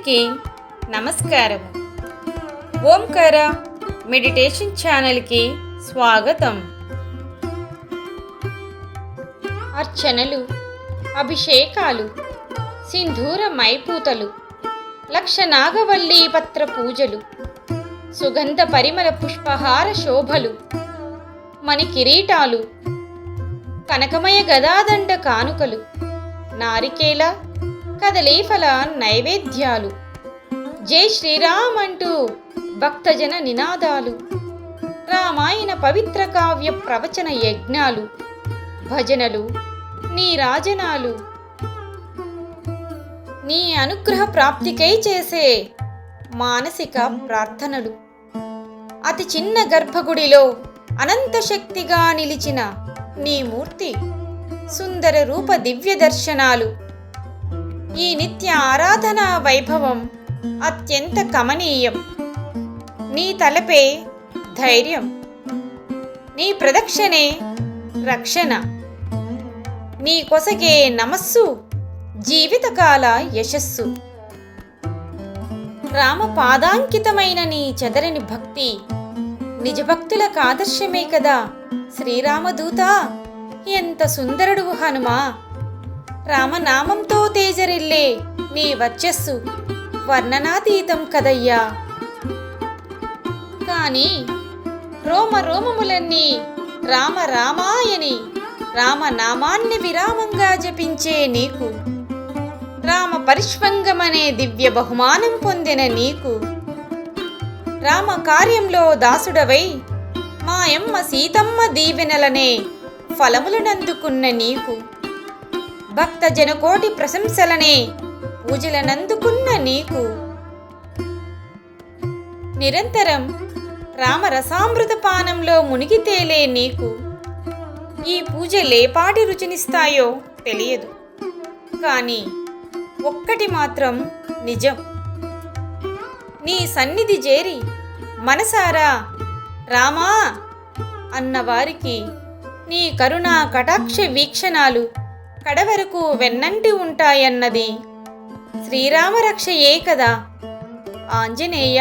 అందరికీ నమస్కారం. ఓంకార మెడిటేషన్ ఛానల్కి స్వాగతం. అర్చనలు, అభిషేకాలు, సింధూర మైపూతలు, లక్ష నాగవల్లి పత్ర పూజలు, సుగంధ పరిమళ పుష్పహార శోభలు, మణి కిరీటాలు, కనకమయ గదాదండ కానుకలు, నారికేల కదలీఫల నైవేద్యాలు, జై శ్రీరామ్ అంటూ భక్తజన నినాదాలు, రామాయణ పవిత్ర కావ్య ప్రవచన యజ్ఞాలు, భజనలు, నీరాజనాలు, నీ అనుగ్రహ ప్రాప్తికై చేసే మానసిక ప్రార్థనలు, అతి చిన్న గర్భగుడిలో అనంత శక్తిగా నిలిచిన నీ మూర్తి సుందర రూప దివ్య దర్శనాలు, ఈ నిత్య ఆరాధనా వైభవం అత్యంత కమనీయం. నీ తలపే ధైర్యం, నీ ప్రదక్షిణే రక్షణ, నీ కొసగే నమస్సు జీవితకాల యశస్సు. రామ పాదాంకితమైన నీ చెదరని భక్తి నిజభక్తులకు ఆదర్శమే కదా శ్రీరామదూత. ఎంత సుందరుడు హనుమా! రామనామంతో తేజరిల్లే నీ వర్చస్సు వర్ణనాతీతం కదయ్యా. కానీ రోమ రోమములన్నీ రామ రామాయని రామనామాన్ని విరామంగా జపించే నీకు, రామ పరిష్వంగమనే దివ్య బహుమానం పొందిన నీకు, రామ కార్యంలో దాసుడవై మాయమ్మ సీతమ్మ దీవెనలనే ఫలములనందుకున్న నీకు, భక్త జనకోటి ప్రశంసలనే పూజలనందుకున్న నీకు, నిరంతరం రామరసామృత పానంలో మునిగి తేలే నీకు ఈ పూజలేపాటి రుచినిస్తాయో తెలియదు. కానీ ఒక్కటి మాత్రం నిజం, నీ సన్నిధి చేరి మనసారా రామా అన్నవారికి నీ కరుణా కటాక్ష వీక్షణాలు కడవరకు వెన్నంటి ఉంటాయన్నది శ్రీరామరక్షయే కదా. ఆంజనేయ